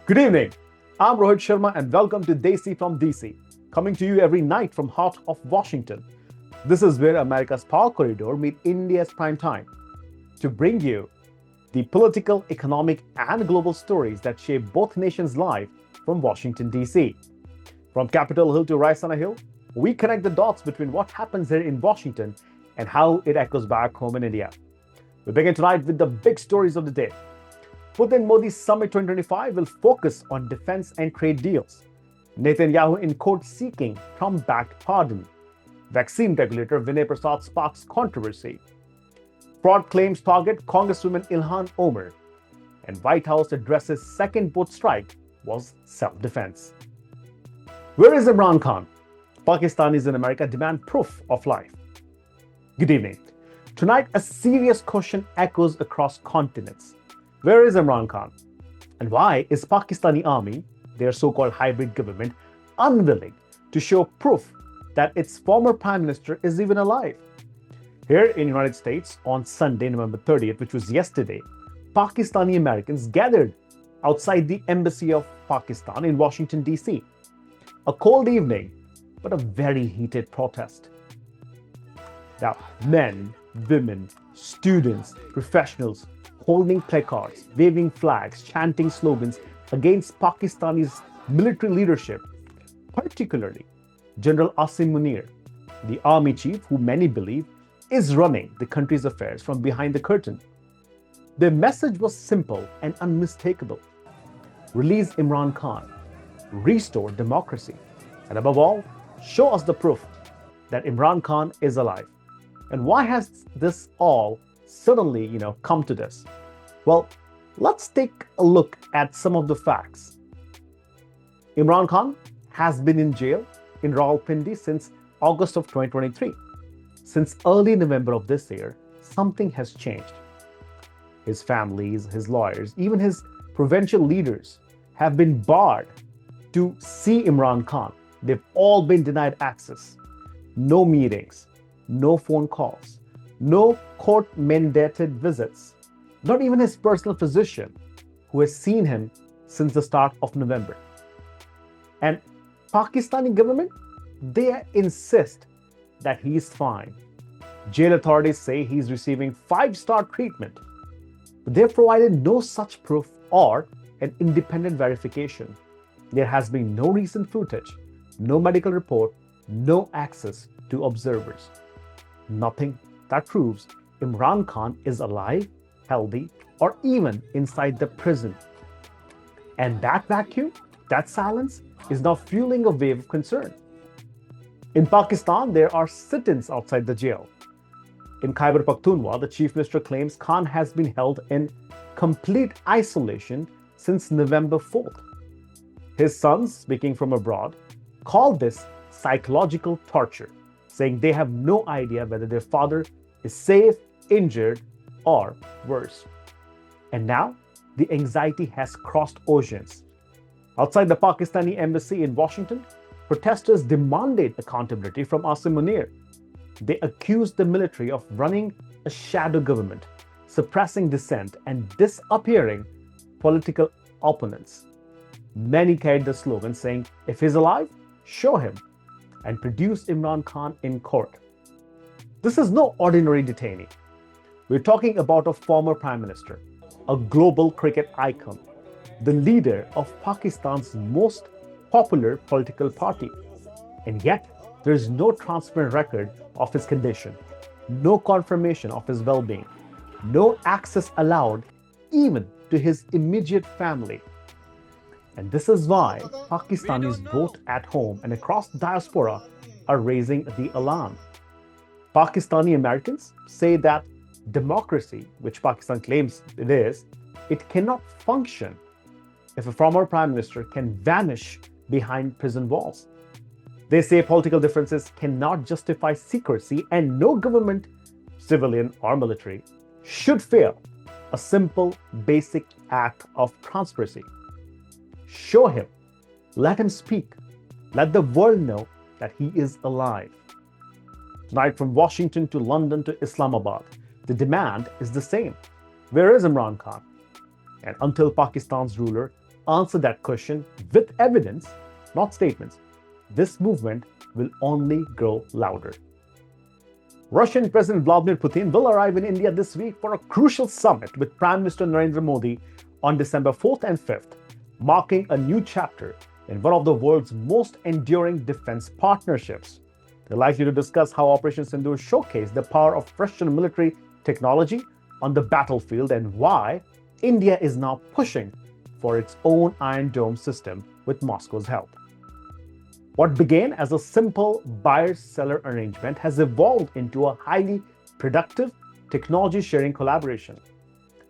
Good evening. I'm Rohit Sharma and welcome to Desi from D.C., coming to you every night from heart of Washington. This is where America's power corridor meet India's prime time to bring you the political, economic, and global stories that shape both nations live from Washington, D.C. From Capitol Hill to Raisana Hill, we connect the dots between what happens here in Washington and how it echoes back home in India. We begin tonight with the big stories of the day. Putin Modi Summit 2025 will focus on defense and trade deals. Netanyahu in court seeking Trump-backed pardon. Vaccine regulator Vinay Prasad sparks controversy. Fraud claims target Congresswoman Ilhan Omar. And White House addresses second boat strike was self-defense. Where is Imran Khan? Pakistanis in America demand proof of life. Good evening. Tonight, a serious question echoes across continents. Where is Imran Khan? And why is Pakistani Army, their so-called hybrid government, unwilling to show proof that its former Prime Minister is even alive? Here in the United States, on Sunday, November 30th, which was yesterday, Pakistani Americans gathered outside the Embassy of Pakistan in Washington, D.C. A cold evening, but a very heated protest. Now, men, women, students, professionals, holding placards, waving flags, chanting slogans against Pakistani's military leadership, particularly General Asim Munir, the army chief who many believe is running the country's affairs from behind the curtain. Their message was simple and unmistakable. Release Imran Khan, restore democracy, and above all, show us the proof that Imran Khan is alive. And why has this all suddenly, come to this? Well, let's take a look at some of the facts. Imran Khan has been in jail in Rawalpindi since August of 2023. Since early November of this year, something has changed. His families, his lawyers, even his provincial leaders have been barred to see Imran Khan. They've all been denied access. No meetings, no phone calls, no court-mandated visits, not even his personal physician, who has seen him since the start of November. And Pakistani government, they insist that he is fine. Jail authorities say he's receiving 5-star treatment, but they've provided no such proof or an independent verification. There has been no recent footage, no medical report, no access to observers. Nothing that proves Imran Khan is alive, healthy, or even inside the prison. And that vacuum, that silence, is now fueling a wave of concern. In Pakistan, there are sit-ins outside the jail. In Khyber Pakhtunkhwa, the chief minister claims Khan has been held in complete isolation since November 4th. His sons, speaking from abroad, called this psychological torture, saying they have no idea whether their father is safe, injured, or worse. And now, the anxiety has crossed oceans. Outside the Pakistani embassy in Washington, protesters demanded accountability from Asim Munir. They accused the military of running a shadow government, suppressing dissent, and disappearing political opponents. Many carried the slogan saying, if he's alive, show him, and produce Imran Khan in court. This is no ordinary detainee. We're talking about a former prime minister, a global cricket icon, the leader of Pakistan's most popular political party. And yet, there is no transparent record of his condition, no confirmation of his well-being, no access allowed even to his immediate family. And this is why Pakistanis both at home and across the diaspora are raising the alarm. Pakistani Americans say that democracy, which Pakistan claims it cannot function if a former prime minister can vanish behind prison walls. They say political differences cannot justify secrecy and no government, civilian or military, should fail a simple, basic act of transparency. Show him, let him speak, let the world know that he is alive. Tonight, from Washington to London to Islamabad, the demand is the same. Where is Imran Khan? And until Pakistan's ruler answer that question with evidence, not statements, this movement will only grow louder. Russian President Vladimir Putin will arrive in India this week for a crucial summit with Prime Minister Narendra Modi on December 4th and 5th, marking a new chapter in one of the world's most enduring defense partnerships. They're likely to discuss how Operation Sindoor showcased the power of Russian military technology on the battlefield and why India is now pushing for its own Iron Dome system with Moscow's help. What began as a simple buyer-seller arrangement has evolved into a highly productive technology-sharing collaboration.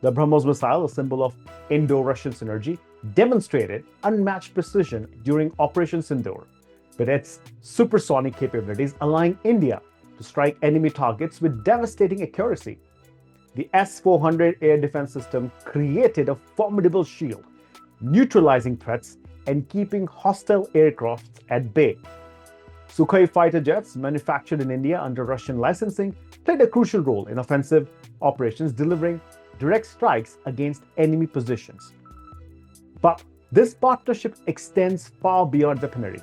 The BrahMos missile, a symbol of Indo-Russian synergy, demonstrated unmatched precision during Operation Sindoor, with its supersonic capabilities allowing India to strike enemy targets with devastating accuracy. The S-400 air defense system created a formidable shield, neutralizing threats and keeping hostile aircraft at bay. Sukhoi fighter jets, manufactured in India under Russian licensing, played a crucial role in offensive operations, delivering direct strikes against enemy positions. But this partnership extends far beyond weaponry.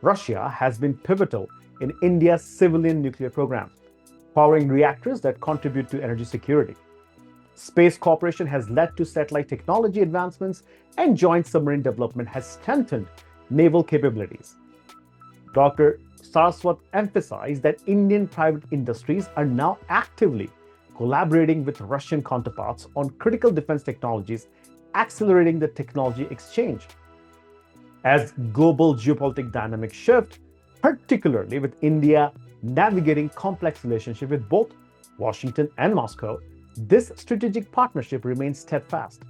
Russia has been pivotal in India's civilian nuclear program, powering reactors that contribute to energy security. Space cooperation has led to satellite technology advancements, and joint submarine development has strengthened naval capabilities. Dr. Saraswat emphasized that Indian private industries are now actively collaborating with Russian counterparts on critical defense technologies, accelerating the technology exchange. As global geopolitical dynamics shift, particularly with India navigating complex relationships with both Washington and Moscow, this strategic partnership remains steadfast.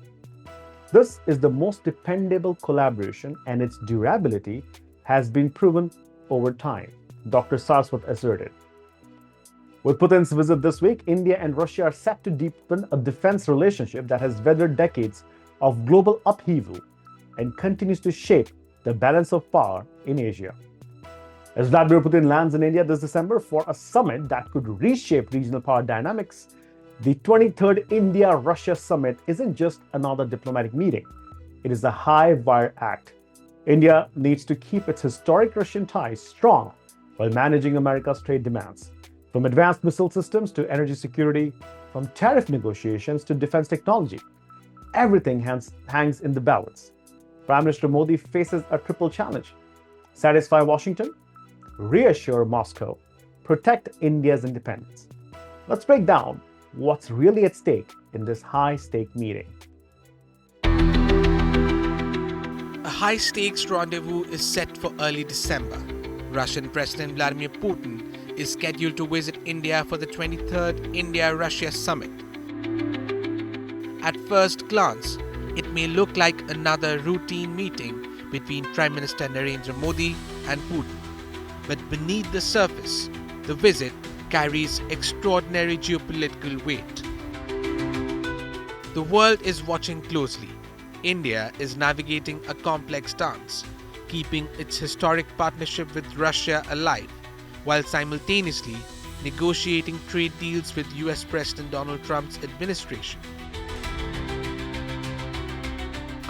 This is the most dependable collaboration, and its durability has been proven over time, Dr. Saraswat asserted. With Putin's visit this week, India and Russia are set to deepen a defense relationship that has weathered decades of global upheaval and continues to shape the balance of power in Asia. As Vladimir Putin lands in India this December for a summit that could reshape regional power dynamics, the 23rd India-Russia Summit isn't just another diplomatic meeting. It is a high-wire act. India needs to keep its historic Russian ties strong while managing America's trade demands. From advanced missile systems to energy security, from tariff negotiations to defense technology, everything hangs in the balance. Prime Minister Modi faces a triple challenge: satisfy Washington, reassure Moscow, protect India's independence. Let's break down what's really at stake in this high-stake meeting. A high-stakes rendezvous is set for early December. Russian President Vladimir Putin is scheduled to visit India for the 23rd India-Russia Summit. At first glance, it may look like another routine meeting between Prime Minister Narendra Modi and Putin. But beneath the surface, the visit carries extraordinary geopolitical weight. The world is watching closely. India is navigating a complex dance, keeping its historic partnership with Russia alive, while simultaneously negotiating trade deals with US President Donald Trump's administration.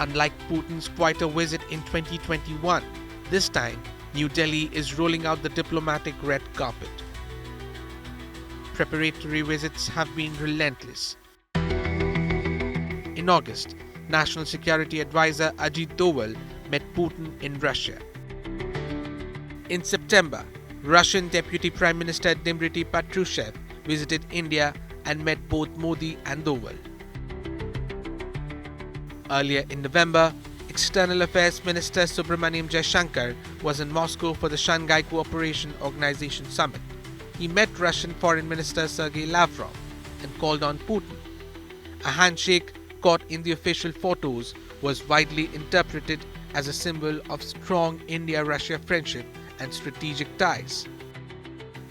Unlike Putin's quieter visit in 2021, this time New Delhi is rolling out the diplomatic red carpet. Preparatory visits have been relentless. In August, National Security Advisor Ajit Doval met Putin in Russia. In September, Russian Deputy Prime Minister Dmitry Patrushev visited India and met both Modi and Doval. Earlier in November, External Affairs Minister Subramaniam Jaishankar was in Moscow for the Shanghai Cooperation Organization Summit. He met Russian Foreign Minister Sergei Lavrov and called on Putin. A handshake caught in the official photos was widely interpreted as a symbol of strong India-Russia friendship and strategic ties.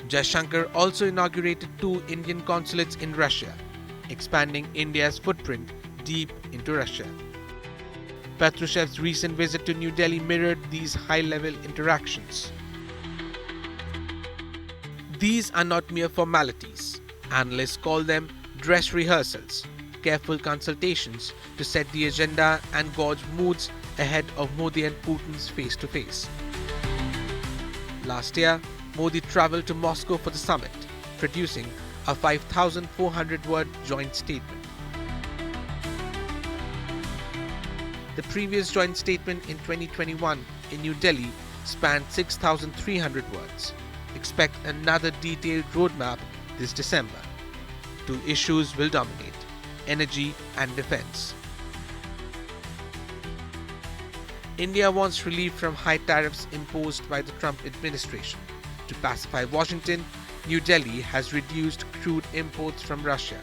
Jaishankar also inaugurated 2 Indian consulates in Russia, expanding India's footprint deep into Russia. Patrushev's recent visit to New Delhi mirrored these high-level interactions. These are not mere formalities. Analysts call them dress rehearsals. careful consultations to set the agenda and gauge moods ahead of Modi and Putin's face-to-face. Last year, Modi travelled to Moscow for the summit, producing a 5,400-word joint statement. The previous joint statement in 2021 in New Delhi spanned 6,300 words. Expect another detailed roadmap this December. Two issues will dominate: energy and defense. India wants relief from high tariffs imposed by the Trump administration. To pacify Washington, New Delhi has reduced crude imports from Russia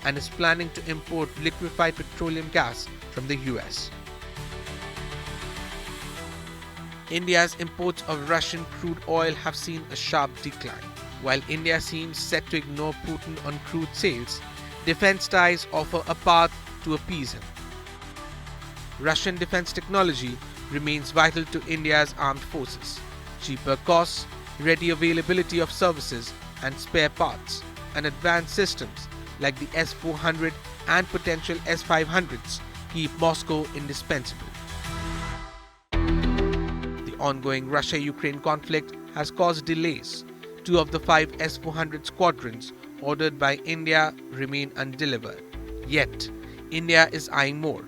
and is planning to import liquefied petroleum gas from the US. India's imports of Russian crude oil have seen a sharp decline. While India seems set to ignore Putin on crude sales, defense ties offer a path to appease him. Russian defense technology remains vital to India's armed forces. Cheaper costs, ready availability of services and spare parts, and advanced systems like the S-400 and potential S-500s keep Moscow indispensable. The ongoing Russia-Ukraine conflict has caused delays. 2 of the 5 S-400 squadrons ordered by India remain undelivered. Yet, India is eyeing more.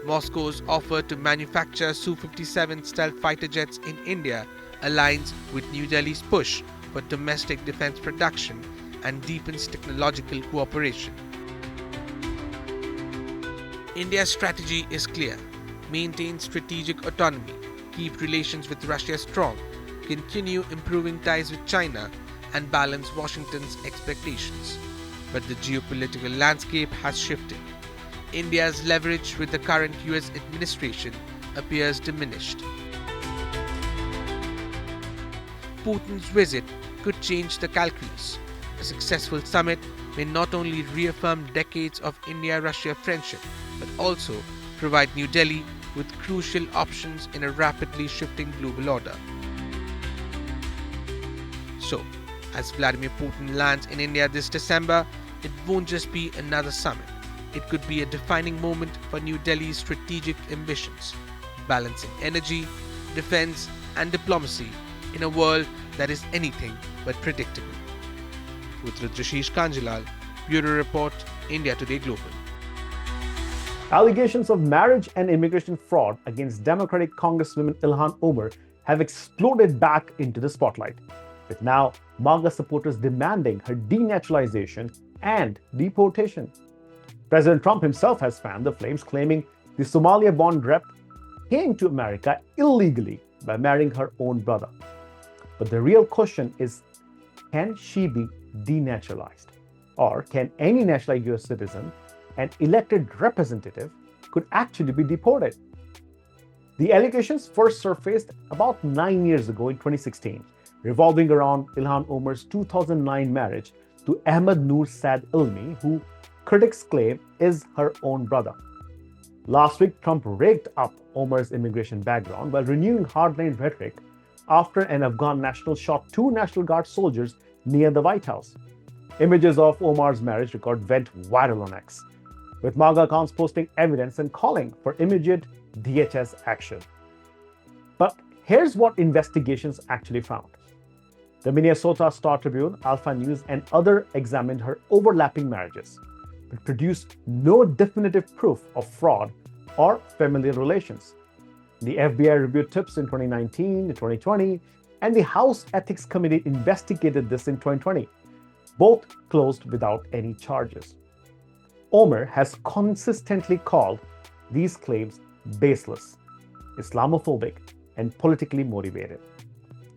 Moscow's offer to manufacture Su-57 stealth fighter jets in India aligns with New Delhi's push for domestic defense production and deepens technological cooperation. India's strategy is clear: maintain strategic autonomy, keep relations with Russia strong, continue improving ties with China, and balance Washington's expectations. But the geopolitical landscape has shifted. India's leverage with the current US administration appears diminished. Putin's visit could change the calculus. A successful summit may not only reaffirm decades of India-Russia friendship, but also provide New Delhi with crucial options in a rapidly shifting global order. So, as Vladimir Putin lands in India this December, it won't just be another summit. It could be a defining moment for New Delhi's strategic ambitions, balancing energy, defense, and diplomacy in a world that is anything but predictable. With Rudrashish Kanjilal, Bureau Report, India Today Global. Allegations of marriage and immigration fraud against Democratic Congresswoman Ilhan Omar have exploded back into the spotlight, with now MAGA supporters demanding her denaturalization and deportation. President Trump himself has fanned the flames, claiming the Somalia-born rep came to America illegally by marrying her own brother. But the real question is, can she be denaturalized? Or can any naturalized US citizen and elected representative could actually be deported? The allegations first surfaced about 9 years ago in 2016, revolving around Ilhan Omar's 2009 marriage to Ahmed Noor Saad Ilmi, who critics claim is her own brother. Last week, Trump raked up Omar's immigration background while renewing hardline rhetoric after an Afghan national shot 2 National Guard soldiers near the White House. Images of Omar's marriage record went viral on X, with MAGA accounts posting evidence and calling for immediate DHS action. But here's what investigations actually found. The Minnesota Star Tribune, Alpha News, and others examined her overlapping marriages, but produced no definitive proof of fraud or familial relations. The FBI reviewed tips in 2019 and 2020, and the House Ethics Committee investigated this in 2020. Both closed without any charges. Omar has consistently called these claims baseless, Islamophobic, and politically motivated.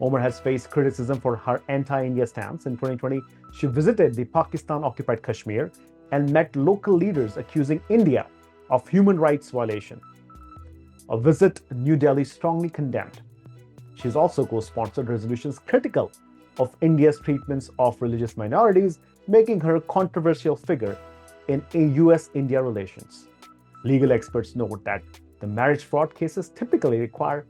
Omar has faced criticism for her anti-India stance. In 2020, she visited the Pakistan-occupied Kashmir and met local leaders accusing India of human rights violation, a visit New Delhi strongly condemned. She's also co-sponsored resolutions critical of India's treatments of religious minorities, making her a controversial figure in US-India relations. Legal experts note that the marriage fraud cases typically require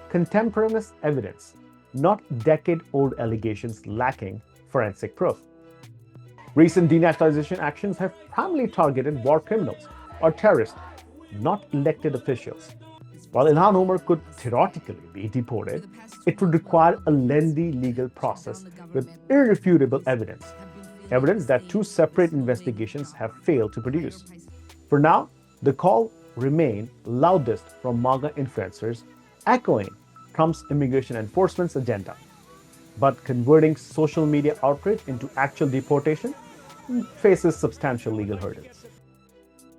contemporaneous evidence, not decade-old allegations lacking forensic proof. Recent denationalization actions have primarily targeted war criminals or terrorists, not elected officials. While Ilhan Omar could theoretically be deported, it would require a lengthy legal process with irrefutable evidence that two separate investigations have failed to produce. For now, the call remained loudest from MAGA influencers, echoing Trump's immigration enforcement's agenda. But converting social media outrage into actual deportation faces substantial legal hurdles.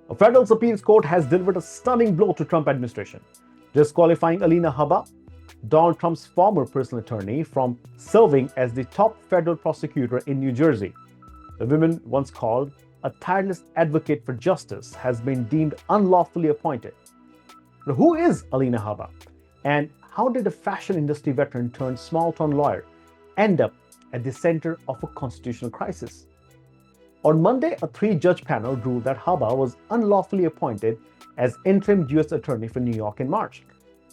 A federal appeals court has delivered a stunning blow to Trump administration, disqualifying Alina Habba, Donald Trump's former personal attorney, from serving as the top federal prosecutor in New Jersey. The woman, once called a tireless advocate for justice, has been deemed unlawfully appointed. But who is Alina Habba? And how did a fashion industry veteran turned small-town lawyer end up at the center of a constitutional crisis? On Monday, a three-judge panel ruled that Habba was unlawfully appointed as interim U.S. Attorney for New York in March.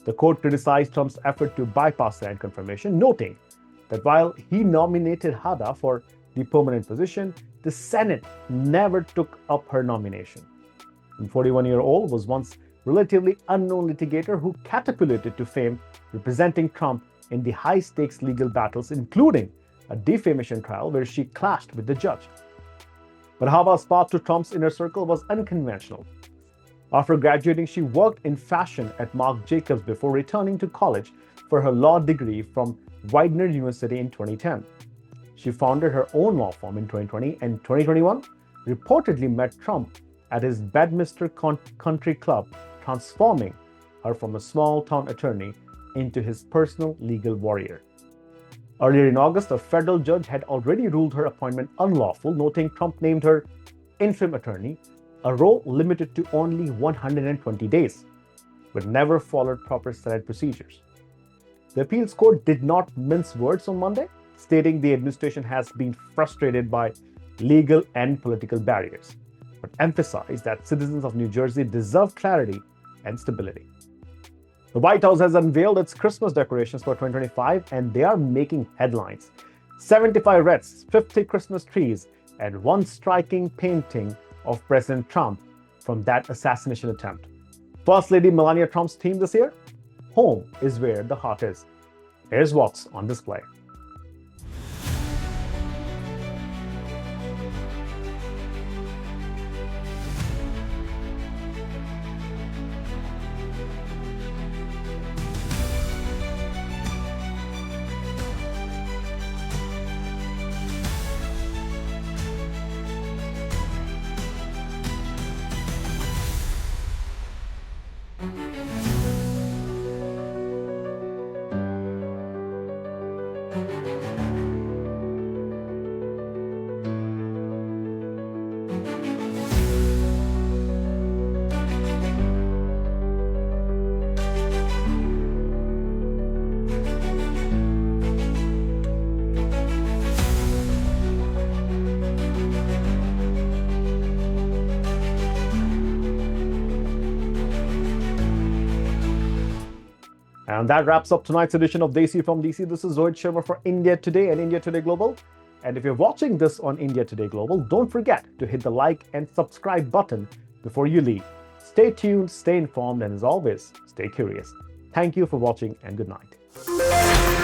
The court criticized Trump's effort to bypass land confirmation, noting that while he nominated Habba for the permanent position, the Senate never took up her nomination. The 41-year-old was once relatively unknown litigator who catapulted to fame representing Trump in the high-stakes legal battles, including a defamation trial where she clashed with the judge. But Habba's path to Trump's inner circle was unconventional. After graduating, she worked in fashion at Marc Jacobs before returning to college for her law degree from Widener University in 2010. She founded her own law firm in 2020 and 2021, reportedly met Trump at his Bedminster Country Club, transforming her from a small-town attorney into his personal legal warrior. Earlier in August, a federal judge had already ruled her appointment unlawful, noting Trump named her interim attorney, a role limited to only 120 days, but never followed proper Senate procedures. The appeals court did not mince words on Monday, stating the administration has been frustrated by legal and political barriers, but emphasized that citizens of New Jersey deserve clarity and stability. The White House has unveiled its Christmas decorations for 2025, and they are making headlines. 75 wreaths, 50 Christmas trees, and one striking painting of President Trump from that assassination attempt. First Lady Melania Trump's theme this year? Home is where the heart is. Here's what's on display. And that wraps up tonight's edition of Desi from DC. This is Rohit Sharma for India Today and India Today Global. And if you're watching this on India Today Global, don't forget to hit the like and subscribe button before you leave. Stay tuned, stay informed, and as always, stay curious. Thank you for watching and good night.